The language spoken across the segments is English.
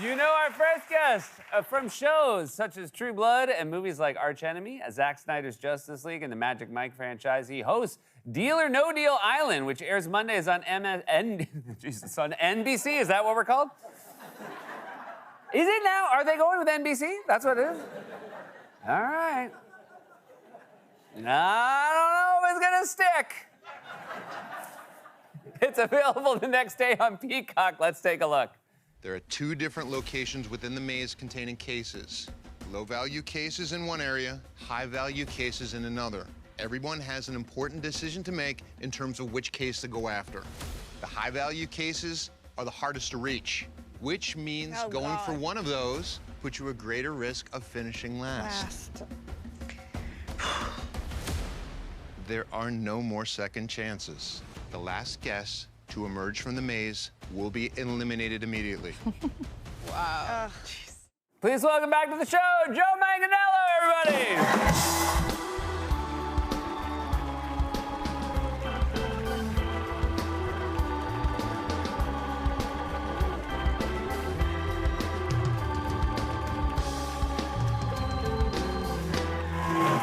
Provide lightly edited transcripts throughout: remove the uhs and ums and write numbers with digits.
You know our first guest from shows such as True Blood and movies like Arch Enemy, Zack Snyder's Justice League, and the Magic Mike franchise. He hosts Deal or No Deal Island, which airs Mondays on Jesus, on NBC. Is that what we're called? Is it now? Are they going with NBC? That's what it is? All right. I don't know if it's gonna stick. It's available the next day on Peacock. Let's take a look. There are 2 different locations within the maze containing cases. Low-value cases in one area, high-value cases in another. Everyone has an important decision to make in terms of which case to go after. The high-value cases are the hardest to reach, which means going for one of those puts you at greater risk of finishing last. There are no more second chances. The last guest to emerge from the maze will be eliminated immediately. Wow. Please welcome back to the show, Joe Manganiello, everybody.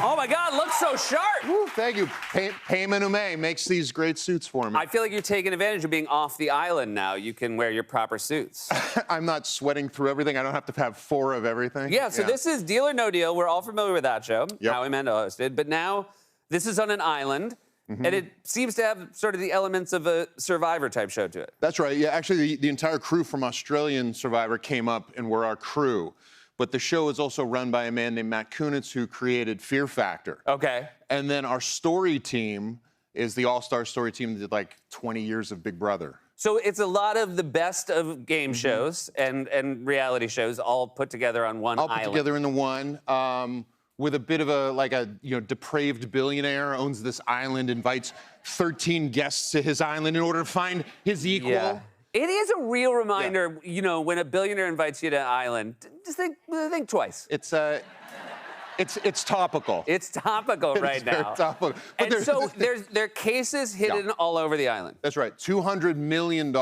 Oh my God, looks so sharp. Woo, thank you. Payman Ume makes these great suits for me. I feel like you're taking advantage of being off the island now. You can wear your proper suits. I'm not sweating through everything. I don't have to have 4 of everything. Yeah, so this is Deal or No Deal. We're all familiar with that show, Howie Mandel hosted. But now this is on an island, and it seems to have sort of the elements of a Survivor-type show to it. That's right. Yeah, actually, the entire crew from Australian Survivor came up and were our crew. But the show is also run by a man named Matt Kunitz, who created Fear Factor. Okay. And then our story team is the all-star story team that did like 20 years of Big Brother. So it's a lot of the best of game shows and reality shows all put together on one island. All put together into one. With a bit of a depraved billionaire owns this island, invites 13 guests to his island in order to find his equal. Yeah. It is a real reminder, you know, when a billionaire invites you to an island, just think twice. It's topical. It's topical right now. Very topical. But And so there are cases hidden all over the island. That's right. $200 million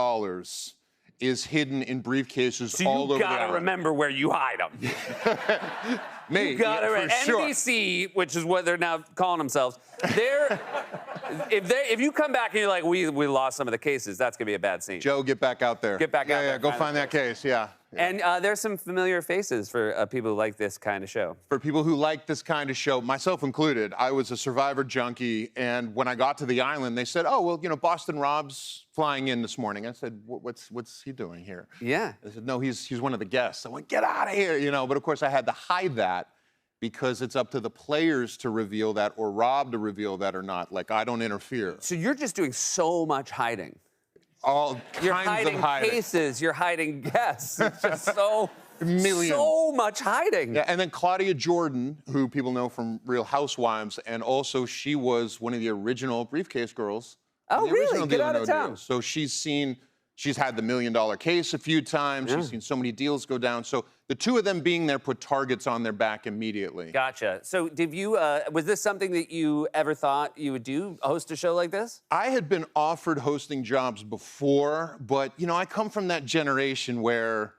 is hidden in briefcases all over the island. So you gotta remember where you hide them. Me, You gotta NBC, which is what they're now calling themselves. If you come back and you're like, we lost some of the cases, that's gonna be a bad scene. Joe, get back out there. Get back out there. Yeah, go find that case. Yeah. And there's some familiar faces for people who like this kind of show. For people who like this kind of show, myself included, I was a Survivor junkie, and when I got to the island, they said, "Oh, well, you know, Boston Rob's flying in this morning." I said, "What's he doing here?" Yeah. They said, "No, he's one of the guests." I went, "Get out of here," you know. But of course, I had to hide that because it's up to the players to reveal that, or Rob to reveal that or not. Like, I don't interfere. So you're just doing so much hiding. All You're kinds hiding of hiding. cases, you're hiding guests. It's just so much hiding. Yeah, and then Claudia Jordan, who people know from Real Housewives, and also she was one of the original Briefcase Girls. Oh, The really? original Get Deal or out of No town. Deal. So she's had the $1 million case a few times. She's seen so many deals go down. So the 2 of them being there put targets on their back immediately. Gotcha. So did you, was this something that you ever thought you would do, host a show like this? I had been offered hosting jobs before, but, you know, I come from that generation where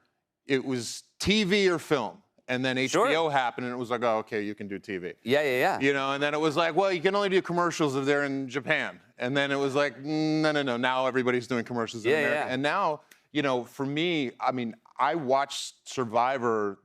it was TV or film. And then HBO happened, and it was like, oh, okay, you can do TV. Yeah. You know, and then it was like, well, you can only do commercials if they're in Japan. And then it was like, no. Now everybody's doing commercials in America. Yeah. And now, you know, for me, I mean, I watched Survivor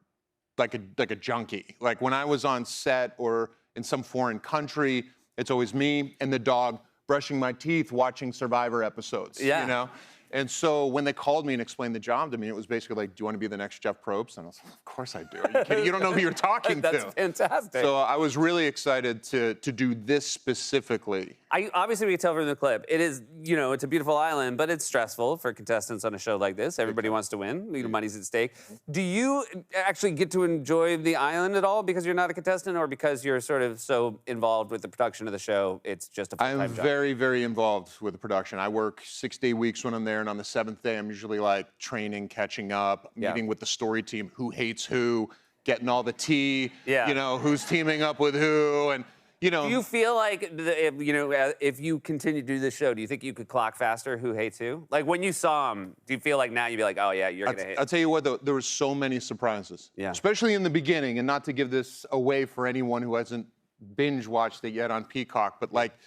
like a junkie. Like when I was on set or in some foreign country, it's always me and the dog brushing my teeth watching Survivor episodes. Yeah. You know? And so when they called me and explained the job to me, it was basically like, do you want to be the next Jeff Probst? And I was like, of course I do. Are you kidding? You don't know who you're talking That's to. fantastic. So I was really excited to do this specifically. Obviously, we can tell from the clip, it is, you know, it's a beautiful island, but it's stressful for contestants on a show like this. Everybody wants to win. You know, money's at stake. Do you actually get to enjoy the island at all because you're not a contestant, or because you're sort of so involved with the production of the show, it's just a full-time I'm job? very, very involved with the production. I work 6-day weeks when I'm there, and on the 7th day, I'm usually like training, catching up, meeting with the story team, who hates who, getting all the tea, you know, who's teaming up with who, and You know, Do you feel like, if you continue to do this show, do you think you could clock faster Who Hates Who? Like, when you saw him, do you feel like now you'd be like, oh, yeah, you're going to hate? I'll tell you what, though, there were so many surprises. Yeah. Especially in the beginning, and not to give this away for anyone who hasn't binge watched it yet on Peacock, but like,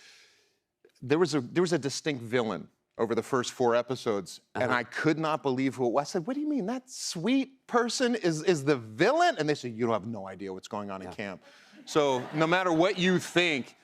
there was a distinct villain over the first 4 episodes, and I could not believe who it was. I said, what do you mean? That sweet person is the villain? And they said, you don't have no idea what's going on in camp. So no matter what you think,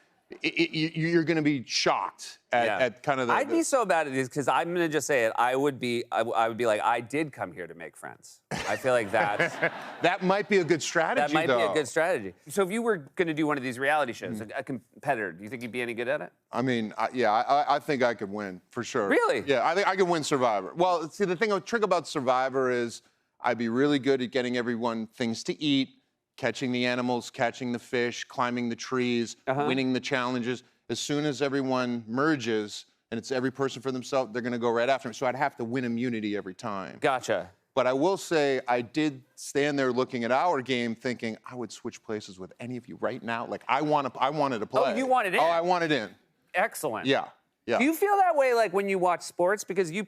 you're going to be shocked at kind of the... I'd be so bad at this because I'm going to just say it. I would be like, I did come here to make friends. I feel like that's... That might be a good strategy, That might though. be a good strategy. So if you were going to do one of these reality shows, a competitor, do you think you'd be any good at it? I mean, I think I could win, for sure. Really? Yeah, I think I could win Survivor. Well, see, the trick about Survivor is I'd be really good at getting everyone things to eat, catching the animals, catching the fish, climbing the trees, winning the challenges. As soon as everyone merges and it's every person for themselves, they're going to go right after me. So I'd have to win immunity every time. Gotcha. But I will say I did stand there looking at our game thinking I would switch places with any of you right now. Like, I wanted to play. Oh, you wanted in? Oh, I wanted in. Excellent. Yeah. Yeah. Do you feel that way, like, when you watch sports? Because you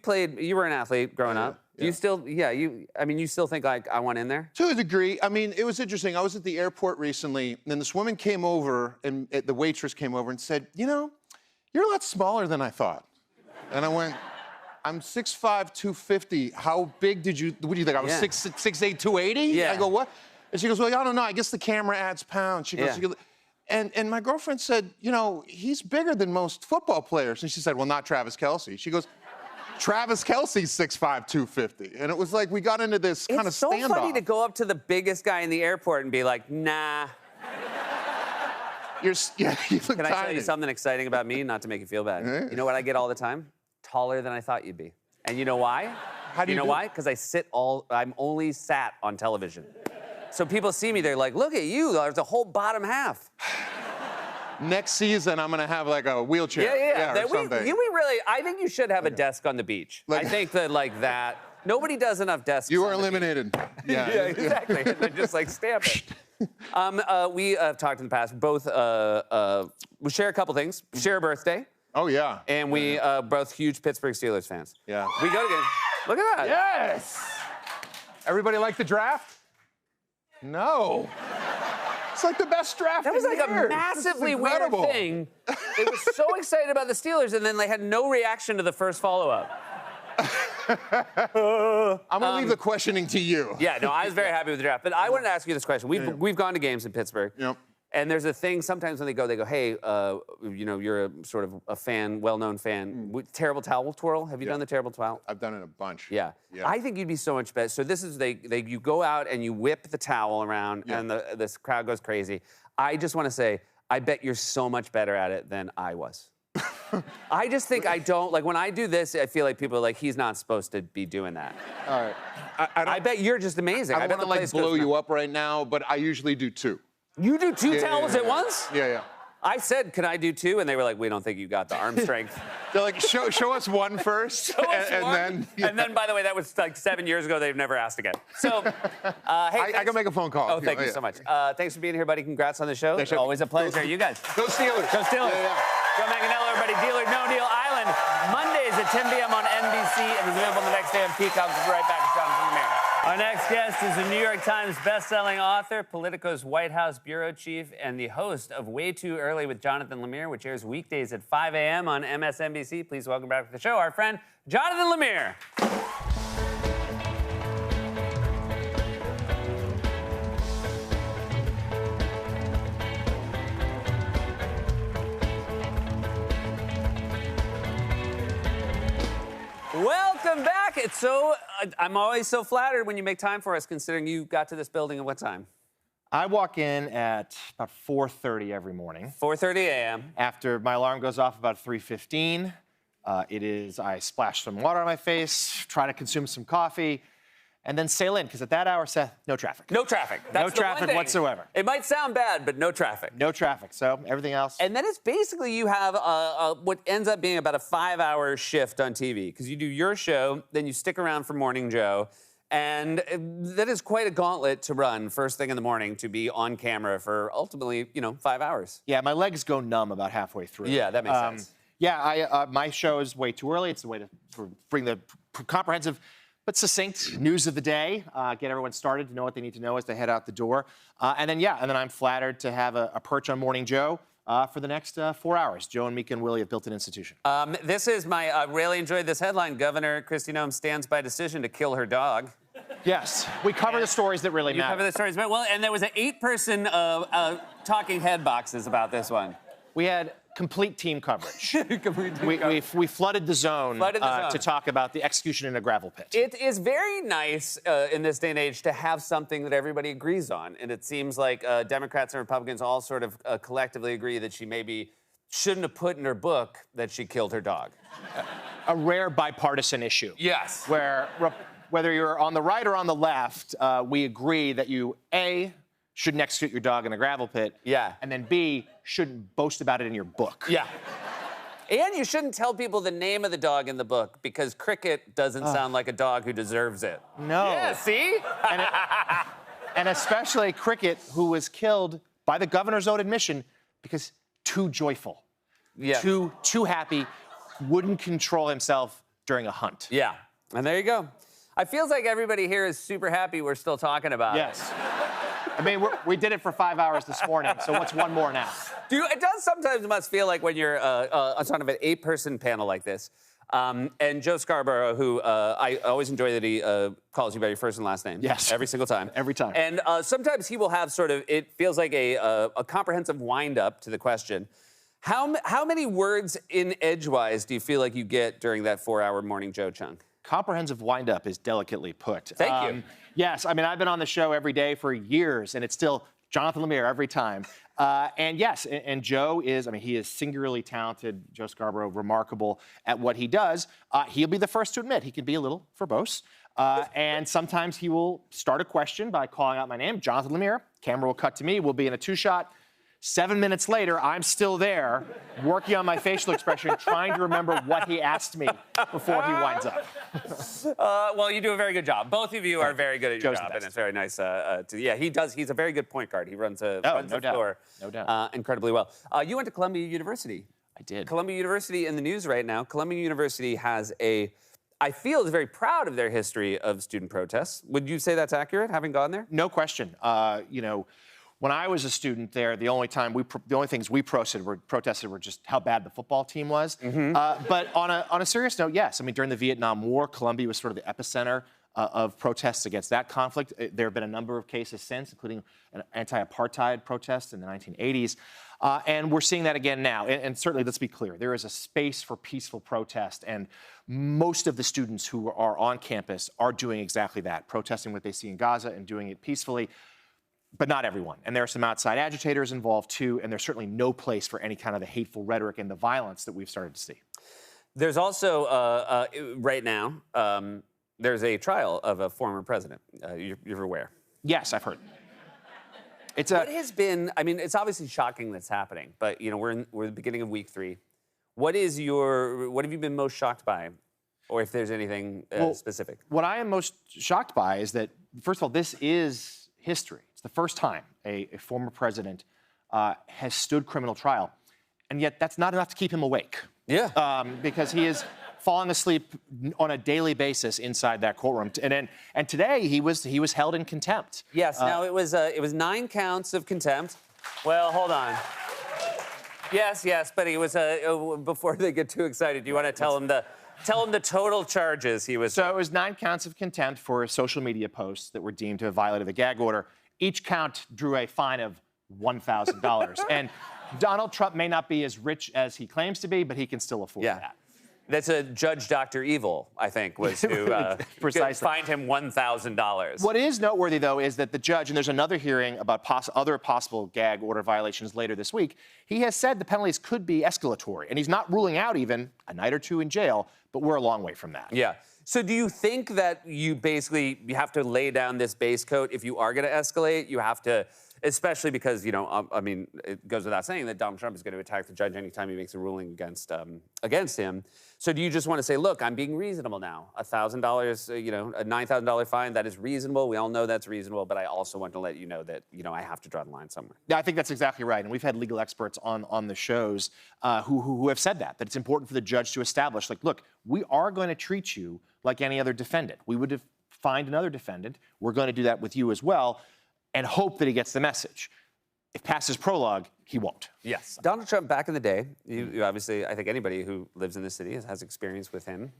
were an athlete growing up. Do you still, you still think, like, I want in there? To a degree. I mean, it was interesting. I was at the airport recently, and this woman came over, and the waitress came over and said, you're a lot smaller than I thought. And I went, I'm 6'5", 250. How big what do you think? I was 6'8", 280? Yeah. I go, what? And she goes, well, I don't know. I guess the camera adds pounds. She goes, and my girlfriend said, he's bigger than most football players. And she said, well, not Travis Kelce. She goes, Travis Kelce's 6'5", 250. And it was like we got into this kind of standoff. It's so funny to go up to the biggest guy in the airport and be like, nah. You look Can I tell you something exciting about me, not to make you feel bad? You know what I get all the time? Taller than I thought you'd be. And you know why? How do you know why? Because I'm only sat on television. So people see me, they're like, look at you, there's a whole bottom half. Next season, I'm going to have, like, a wheelchair. Yeah. Or something. I think you should have a desk on the beach. I think that, like, that. Nobody does enough desks. You are eliminated. Yeah, exactly. And then just, like, stamp it. We have talked in the past, both, we share a couple things. Share a birthday. Oh, yeah. And we both huge Pittsburgh Steelers fans. Yeah. We go together. Look at that. Yes! Everybody like the draft? No. It's like the best draft That was in like years. a massively weird incredible. thing. They were so excited about the Steelers, and then they had no reaction to the first follow-up. I'm going to leave the questioning to you. Yeah, no, I was very happy with the draft. But I wanted to ask you this question. We've gone to games in Pittsburgh. Yep. And there's a thing sometimes when they go, hey, you're a sort of a fan, well-known fan. Terrible towel twirl. Have you done the terrible towel? I've done it a bunch. Yeah. I think you'd be so much better. So this is, you go out and you whip the towel around and this crowd goes crazy. I just want to say, I bet you're so much better at it than I was. I just think I don't, like, when I do this, I feel like people are like, he's not supposed to be doing that. All right. I bet you're just amazing. I bet want to, like, blow you up right now, but I usually do 2. You do 2 towels at once? Yeah. I said, can I do 2? And they were like, we don't think you got the arm strength. They're like, show us one first. And then, by the way, that was like 7 years ago. They've never asked again. So, hey, I can make a phone call. Oh, thank you so much. Thanks for being here, buddy. Congrats on the show. Thanks, Always a pleasure. You guys. Go Steelers. Go Steelers. Yeah. Joe Manganiello, everybody. Deal or No Deal Island. Mondays at 10 p.m. on NBC and is available the next day on Peacock. We'll be right back to Jonathan Lemire. Our next guest is a New York Times best-selling author, Politico's White House bureau chief, and the host of Way Too Early with Jonathan Lemire, which airs weekdays at 5 a.m. on MSNBC. Please welcome back to the show our friend, Jonathan Lemire. Welcome back. It's so, I'm always so flattered when you make time for us, considering you got to this building at what time? I walk in at about 4:30 every morning. 4:30 a.m. After my alarm goes off about 3:15, I splash some water on my face, try to consume some coffee, and then sail in, because at that hour, Seth, no traffic. No traffic. That's No the one traffic thing. whatsoever. It might sound bad, but no traffic. No traffic, so everything else. And then it's basically you have what ends up being about a 5-hour shift on TV, because you do your show, then you stick around for Morning Joe, And that is quite a gauntlet to run first thing in the morning to be on camera for ultimately, 5 hours. Yeah, my legs go numb about halfway through. Yeah, that makes sense. Yeah, my show is way too early. It's the way to sort of bring the comprehensive but succinct news of the day, get everyone started to know what they need to know as they head out the door. And then I'm flattered to have a perch on Morning Joe for the next 4 hours. Joe and Mika and Willie have built an institution. This is I really enjoyed this headline. Governor Kristi Noem stands by decision to kill her dog. Yes, we cover the stories that really You matter. cover the stories, well, and there was an 8-person talking head boxes about this one. We had complete team coverage. Complete We flooded the zone, to talk about the execution in a gravel pit. It is very nice in this day and age to have something that everybody agrees on. And it seems like Democrats and Republicans all sort of collectively agree that she maybe shouldn't have put in her book that she killed her dog. A rare bipartisan issue. Yes. Where whether you're on the right or on the left, we agree that you, A, shouldn't execute your dog in a gravel pit. Yeah. And then B, shouldn't boast about it in your book. Yeah. And you shouldn't tell people the name of the dog in the book because Cricket doesn't sound like a dog who deserves it. No. Yeah, see? And especially Cricket, who was killed by the governor's own admission because too joyful, Yeah. too happy, wouldn't control himself during a hunt. Yeah. And there you go. It feels like everybody here is super happy we're still talking about it. Yes. I mean, we did it for 5 hours this morning, so what's one more now? It does sometimes must feel like when you're on sort of an 8-person panel like this, and Joe Scarborough, who I always enjoy that he calls you by your first and last name. Yes. Every single time. Every time. And sometimes he will have sort of, it feels like a comprehensive wind-up to the question. How many words in edgewise do you feel like you get during that 4-hour Morning Joe chunk? Comprehensive wind-up is delicately put. Thank you. Yes, I mean, I've been on the show every day for years, and it's still Jonathan Lemire every time. And yes, and Joe is, I mean, he is singularly talented. Joe Scarborough, remarkable at what he does. He'll be the first to admit he can be a little verbose. And sometimes he will start a question by calling out my name, Jonathan Lemire. Camera will cut to me. We'll be in a 2-shot. 7 minutes later, I'm still there, working on my facial expression, trying to remember what he asked me before he winds up. Well, you do a very good job. Both of you are very good at your Joe's the job, best. and it's very nice. Yeah, he does. He's a very good point guard. He runs the doubt. floor No doubt. incredibly well. You went to Columbia University. I did. Columbia University in the news right now. Columbia University has I feel is very proud of their history of student protests. Would you say that's accurate, having gone there? No question. When I was a student there, the only things we protested were just how bad the football team was. But on a serious note, yes. I mean, during the Vietnam War, Columbia was sort of the epicenter of protests against that conflict. There have been a number of cases since, including an anti-apartheid protest in the 1980s. And we're seeing that again now. And certainly, let's be clear, there is a space for peaceful protest. And most of the students who are on campus are doing exactly that, protesting what they see in Gaza and doing it peacefully. But not everyone. And there are some outside agitators involved, too, and there's certainly no place for any kind of the hateful rhetoric and the violence that we've started to see. There's also, right now, there's a trial of a former president. You're aware. Yes, I've heard. What has been, I mean, it's obviously shocking that's happening, but, we're at the beginning of week 3. What have you been most shocked by? Or if there's anything specific? What I am most shocked by is that, first of all, this is history. It's the first time a former president has stood criminal trial, and yet that's not enough to keep him awake. Yeah. Because he is falling asleep on a daily basis inside that courtroom. And today he was held in contempt. Yes. Now it was 9 counts of contempt. Well, hold on. Yes, but he was before they get too excited. Do you want to tell him the total charges he was? So it was 9 counts of contempt for social media posts that were deemed to have violated the gag order. Each count drew a fine of $1,000. And Donald Trump may not be as rich as he claims to be, but he can still afford that. That's a Judge Dr. Evil, I think, was who Precisely. fined him $1,000. What is noteworthy, though, is that the judge, and there's another hearing about other possible gag order violations later this week, he has said the penalties could be escalatory, and he's not ruling out even a night or 2 in jail, but we're a long way from that. Yeah. So do you think that you have to lay down this base coat if you are going to escalate? You have to especially because, I mean, it goes without saying that Donald Trump is going to attack the judge anytime he makes a ruling against him. So do you just want to say, look, I'm being reasonable now. $1,000, a $9,000 fine, that is reasonable. We all know that's reasonable, but I also want to let you know that, I have to draw the line somewhere. Yeah, I think that's exactly right. And we've had legal experts on the shows who have said that it's important for the judge to establish, like, look, we are going to treat you like any other defendant. We would have find another defendant. We're going to do that with you as well, and hope that he gets the message. If past his prologue, he won't. Yes. Donald Trump, back in the day, you obviously, I think anybody who lives in the city has experience with him,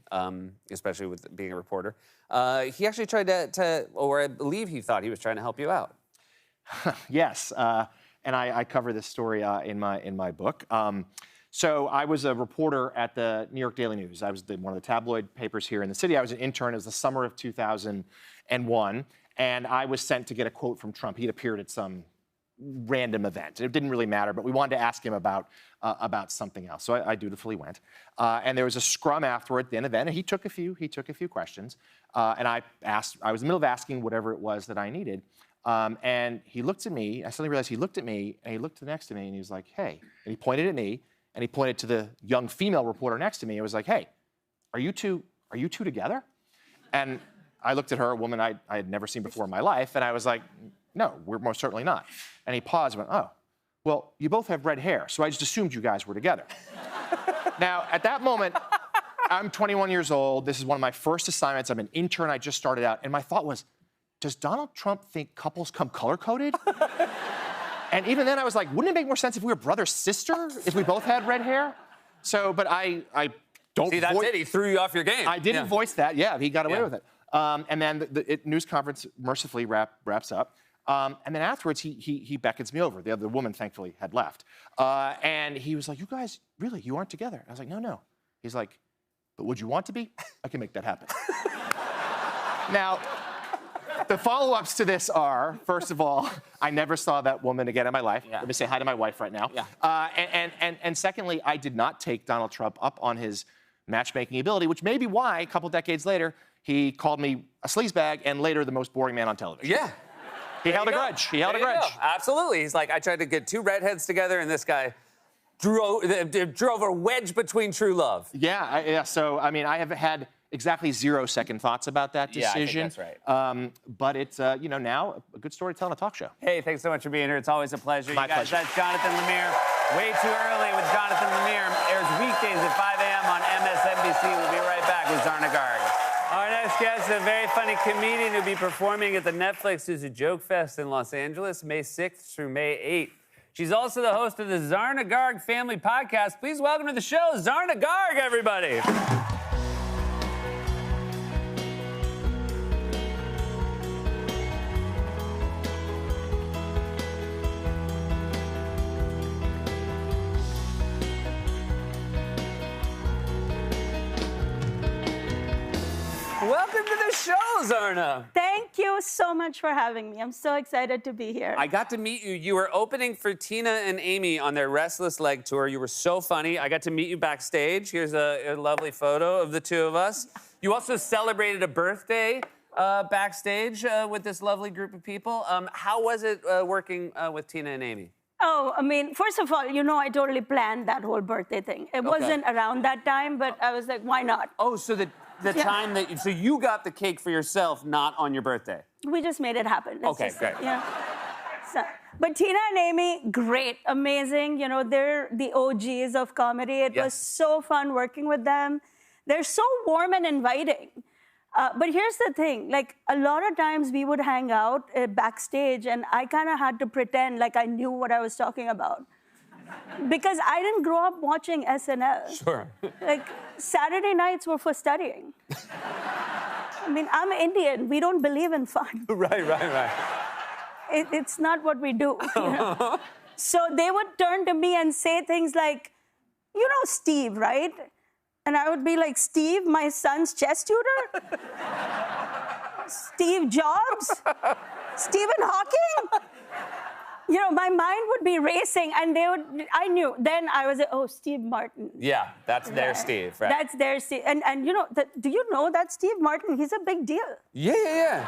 especially with being a reporter. He actually tried or I believe he thought he was trying to help you out. Yes, and I cover this story in my book. So I was a reporter at the New York Daily News. I was one of the tabloid papers here in the city. I was an intern. It was the summer of 2001, and I was sent to get a quote from Trump. He'd appeared at some random event. It didn't really matter, but we wanted to ask him about something else. So I dutifully went, and there was a scrum afterward at the end of the event, and he took a few questions, and I was in the middle of asking whatever it was that I needed, and he looked at me. I suddenly realized he looked at me, and he looked next to me, and he was like, "Hey," and he pointed at me. And he pointed to the young female reporter next to me and was like, "Hey, are you two together?" And I looked at her, a woman I had never seen before in my life, and I was like, "No, we're most certainly not." And he paused and went, "Oh, well, you both have red hair, so I just assumed you guys were together." Now, at that moment, I'm 21 years old. This is one of my first assignments. I'm an intern. I just started out. And my thought was, does Donald Trump think couples come color-coded? And even then, I was like, wouldn't it make more sense if we were brother-sister, if we both had red hair? So, but I don't... See, that's it. He threw you off your game. I didn't voice that. Yeah, he got away with it. And then the news conference mercifully wraps up. And then afterwards, he beckons me over. The other woman, thankfully, had left. And he was like, "You guys, really, you aren't together?" I was like, "No." He's like, "But would you want to be? I can make that happen." Now... the follow-ups to this are, first of all, I never saw that woman again in my life. Yeah. Let me say hi to my wife right now. Yeah. And secondly, I did not take Donald Trump up on his matchmaking ability, which may be why, a couple decades later, he called me a sleazebag and later the most boring man on television. Yeah. He held a grudge. He held a grudge. Absolutely. He's like, I tried to get two redheads together, and this guy drove a wedge between true love. Yeah. So, I mean, I have had exactly 0 second thoughts about that decision. Yeah, I think that's right. But it's, now a good story to tell on a talk show. Hey, thanks so much for being here. It's always a pleasure. My pleasure. That's Jonathan Lemire. Way Too Early with Jonathan Lemire airs weekdays at 5 a.m. on MSNBC. We'll be right back with Zarna Garg. Our next guest is a very funny comedian who'll be performing at the Netflix Is a Joke Fest in Los Angeles, May 6th through May 8th. She's also the host of the Zarna Garg Family Podcast. Please welcome to the show, Zarna Garg, everybody. Welcome to the show, Zarna. Thank you so much for having me. I'm so excited to be here. I got to meet you. You were opening for Tina and Amy on their Restless Leg tour. You were so funny. I got to meet you backstage. Here's a lovely photo of the two of us. You also celebrated a birthday backstage with this lovely group of people. How was it working with Tina and Amy? Oh, I mean, first of all, I totally planned that whole birthday thing. It wasn't around that time, but I was like, why not? Oh, so the time that so you got the cake for yourself, not on your birthday. We just made it happen. Okay, great. So, but Tina and Amy, great, amazing. They're the OGs of comedy. It was so fun working with them. They're so warm and inviting. But here's the thing, like a lot of times we would hang out backstage and I kind of had to pretend like I knew what I was talking about. Because I didn't grow up watching SNL. Sure. Like, Saturday nights were for studying. I mean, I'm Indian. We don't believe in fun. Right. It's not what we do. So they would turn to me and say things like, Steve, right? And I would be like, Steve, my son's chess tutor? Steve Jobs? Stephen Hawking? my mind would be racing, and I knew. Then I was like, oh, Steve Martin. Yeah, that's their Steve, right? That's their Steve. And do you know that Steve Martin, he's a big deal. Yeah.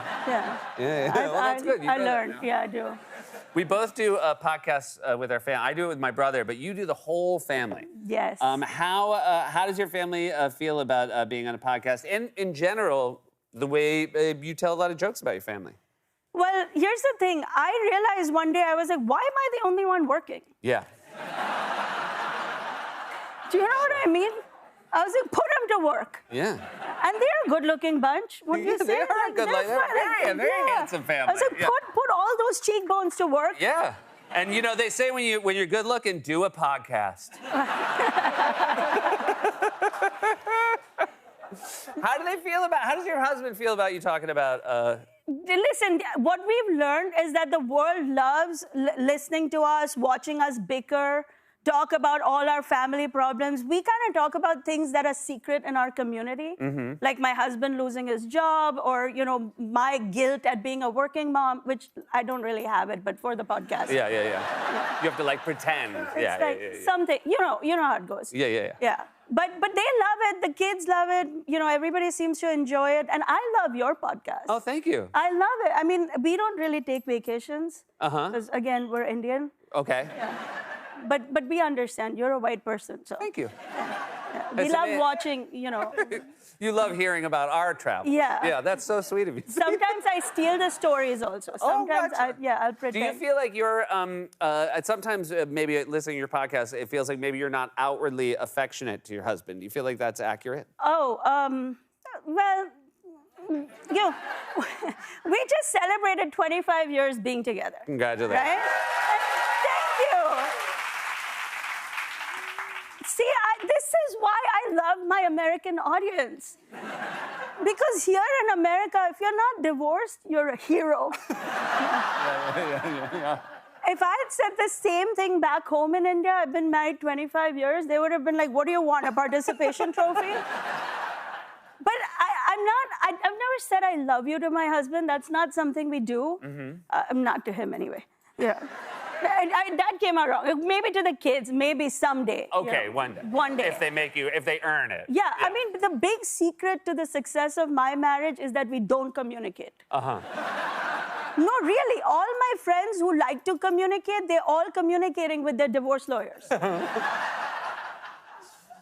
Yeah. Well, that's good. You I know that learned. now. Yeah, I do. We both do podcasts with our family. I do it with my brother, but you do the whole family. Yes. How does your family feel about being on a podcast? And in general, the way you tell a lot of jokes about your family. Well, here's the thing. I realized one day, I was like, why am I the only one working? Yeah. Do you know what I mean? I was like, put them to work. Yeah. And they're a good-looking bunch. Wouldn't you say? They are a good, they're they're very handsome family. I was like, Yeah. put all those cheekbones to work. Yeah. And they say when you're good looking, do a podcast. How does your husband feel about you talking about Listen, what we've learned is that the world loves listening to us, watching us bicker, talk about all our family problems. We kind of talk about things that are secret in our community, like my husband losing his job, or my guilt at being a working mom, which I don't really have it, but for the podcast. Yeah. You have to pretend. It's like something, you know how it goes. Yeah. Yeah. But they love it. The kids love it. Everybody seems to enjoy it. And I love your podcast. Oh, thank you. I love it. I mean, we don't really take vacations. Uh-huh. Because, again, we're Indian. Okay. But we understand. You're a white person, so. Thank you. We love watching, You love hearing about our travel. Yeah. Yeah, that's so sweet of you. Sometimes I steal the stories also. Sometimes gotcha. I'll Do pretend. you feel like you're, sometimes maybe listening to your podcast, it feels like maybe you're not outwardly affectionate to your husband. Do you feel like that's accurate? Oh, well, we just celebrated 25 years being together. Congratulations. Right? Thank you. See, this is why I love my American audience. Because here in America, if you're not divorced, you're a hero. If I had said the same thing back home in India, I've been married 25 years, they would have been like, what do you want, a participation trophy? But I've never said I love you to my husband. That's not something we do. I'm not to him anyway. Yeah. That came out wrong. Maybe to the kids, maybe someday. Okay, one day. One day. If they earn it. Yeah, I mean, the big secret to the success of my marriage is that we don't communicate. No, really, all my friends who like to communicate, they're all communicating with their divorce lawyers.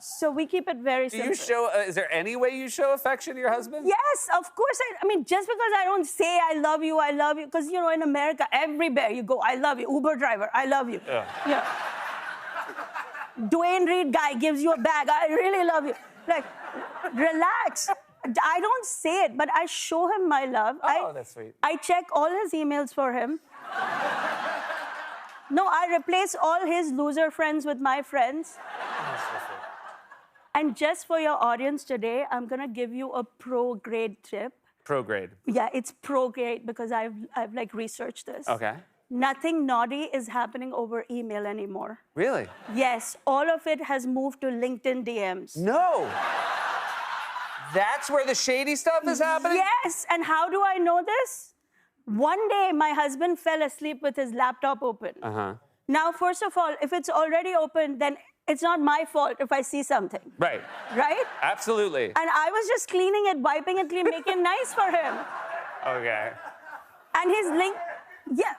So we keep it very Do simple. you show, is there any way you show affection to your husband? Yes, of course. I mean, just because I don't say I love you, because, in America, everywhere you go, I love you. Uber driver, I love you. Yeah. Dwayne Reed guy gives you a bag, I really love you. Like, relax. I don't say it, but I show him my love. Oh, that's sweet. I check all his emails for him. No, I replace all his loser friends with my friends. That's so sweet. And just for your audience today, I'm gonna give you a pro-grade tip. Pro-grade. Yeah, it's pro-grade because I've researched this. Okay. Nothing naughty is happening over email anymore. Really? Yes, all of it has moved to LinkedIn DMs. No. That's where the shady stuff is happening? Yes, and how do I know this? One day, my husband fell asleep with his laptop open. Now, first of all, if it's already open, then it's not my fault if I see something. Right. Right? Absolutely. And I was just cleaning it, wiping it clean, making it nice for him. Okay. And his link, yeah.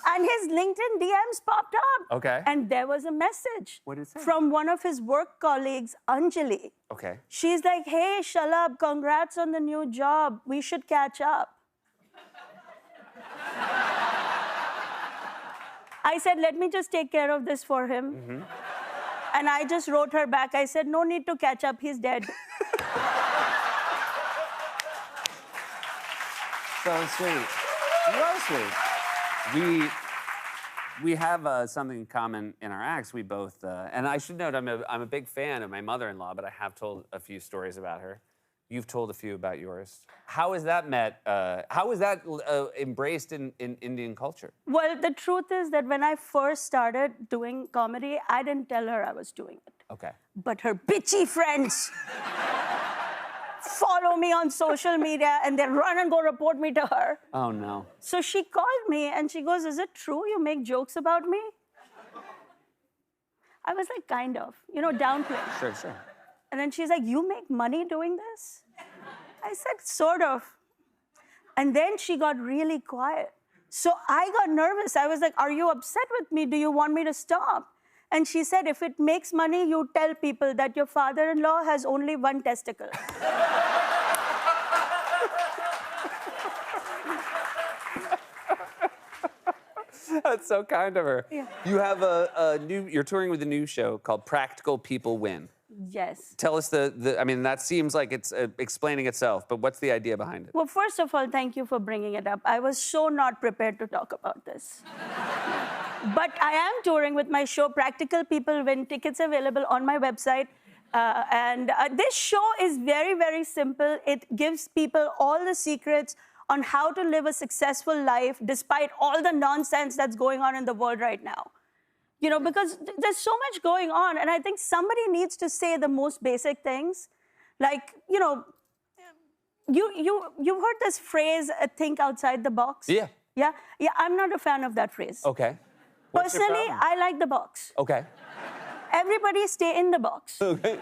And his LinkedIn DMs popped up. Okay. And there was a message. What did it say? From one of his work colleagues, Anjali. Okay. She's like, hey, Shalabh, congrats on the new job. We should catch up. I said, let me just take care of this for him. And I just wrote her back. I said, no need to catch up. He's dead. So sweet. You are sweet. We have something in common in our acts. We both, and I should note, I'm a big fan of my mother-in-law, but I have told a few stories about her. You've told a few about yours. How is that met? How is that embraced in Indian culture? Well, the truth is that when I first started doing comedy, I didn't tell her I was doing it. Okay. But her bitchy friends follow me on social media and they run and go report me to her. Oh, no. So she called me and she goes, is it true you make jokes about me? I was like, kind of, downplaying. Sure, sure. And then she's like, you make money doing this? I said, sort of. And then she got really quiet. So I got nervous. I was like, are you upset with me? Do you want me to stop? And she said, if it makes money, you tell people that your father-in-law has only one testicle. That's so kind of her. Yeah. You have you're touring with a new show called Practical People Win. Yes. Tell us I mean, that seems like it's explaining itself, but what's the idea behind it? Well, first of all, thank you for bringing it up. I was so not prepared to talk about this. But I am touring with my show, Practical People Win. Tickets available on my website. And this show is very, very simple. It gives people all the secrets on how to live a successful life despite all the nonsense that's going on in the world right now. Because there's so much going on, and I think somebody needs to say the most basic things. Like, you've heard this phrase, think outside the box? Yeah. Yeah, I'm not a fan of that phrase. Okay. What's your Personally, problem? I like the box. Okay. Everybody stay in the box. Okay.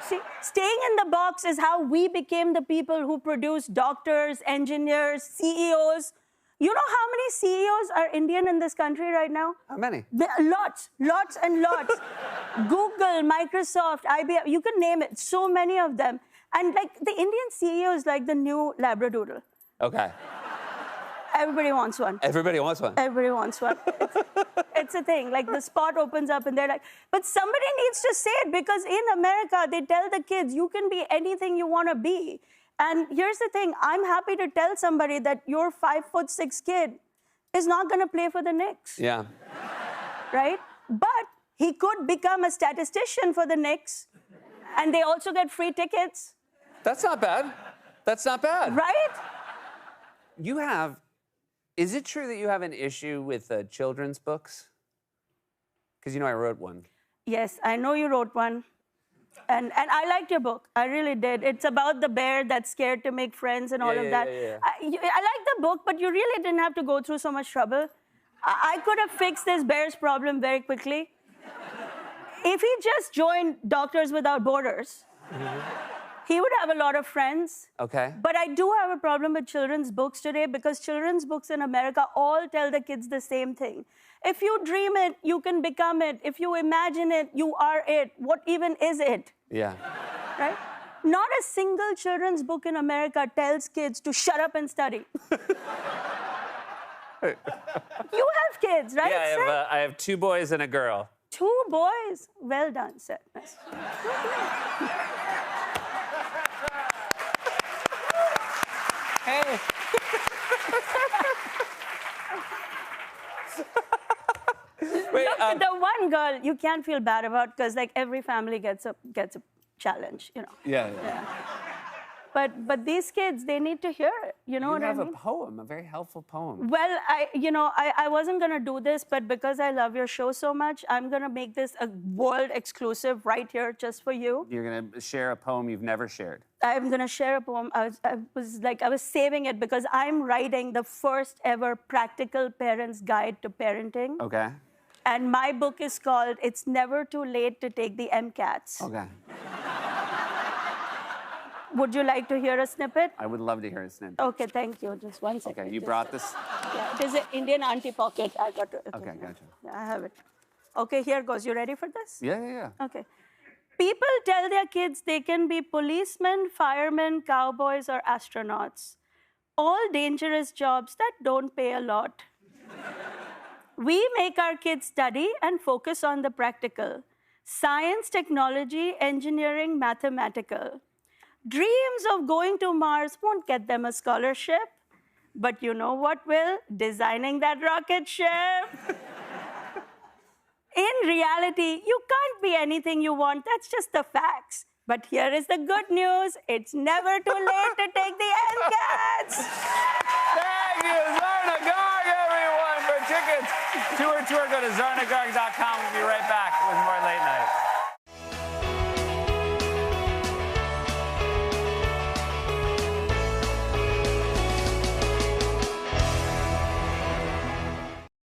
See, staying in the box is how we became the people who produce doctors, engineers, CEOs. You know how many CEOs are Indian in this country right now? How many? Lots and lots. Google, Microsoft, IBM, you can name it. So many of them. And like the Indian CEO is like the new Labradoodle. Okay. Everybody wants one. Everybody wants one. Everybody wants one. It's a thing. Like the spot opens up and they're like, but somebody needs to say it because in America, they tell the kids, you can be anything you want to be. And here's the thing. I'm happy to tell somebody that your 5'6" kid is not going to play for the Knicks. Yeah. Right? But he could become a statistician for the Knicks. And they also get free tickets. That's not bad. That's not bad. Right? Is it true that you have an issue with children's books? Because I wrote one. Yes, I know you wrote one. And I liked your book. I really did. It's about the bear that's scared to make friends and all of that. Yeah. I like the book, but you really didn't have to go through so much trouble. I could have fixed this bear's problem very quickly. If he just joined Doctors Without Borders, he would have a lot of friends. Okay. But I do have a problem with children's books today because children's books in America all tell the kids the same thing. If you dream it, you can become it. If you imagine it, you are it. What even is it? Yeah. Right? Not a single children's book in America tells kids to shut up and study. You have kids, right, Yeah, Seth? I have 2 boys and a girl. 2 boys? Well done, Seth. Hey. Wait, Look, the one girl you can't feel bad about because like every family gets a challenge, Yeah. But these kids, they need to hear it. You know You what I have mean? a poem, a very helpful poem. Well, I wasn't gonna do this, but because I love your show so much, I'm gonna make this a world exclusive right here just for you. You're gonna share a poem you've never shared. I'm gonna share a poem. I was saving it because I'm writing the first ever practical parent's guide to parenting. Okay. And my book is called It's Never Too Late to Take the MCATs. Okay. Would you like to hear a snippet? I would love to hear a snippet. Okay, thank you. Just one second. Okay, you Just- brought this. Yeah, it is an Indian auntie pocket. I got to. Okay, gotcha. Yeah, I have it. Okay, here goes. You ready for this? Yeah. Okay. People tell their kids they can be policemen, firemen, cowboys, or astronauts. All dangerous jobs that don't pay a lot. We make our kids study and focus on the practical. Science, technology, engineering, mathematical. Dreams of going to Mars won't get them a scholarship. But you know what will? Designing that rocket ship. In reality, you can't be anything you want. That's just the facts. But here is the good news. It's never too late to take the MCATs. Thank you, Zarna Garg, everyone. For tickets to her tour, go to zarnagarg.com. We'll be right back with more Late Night.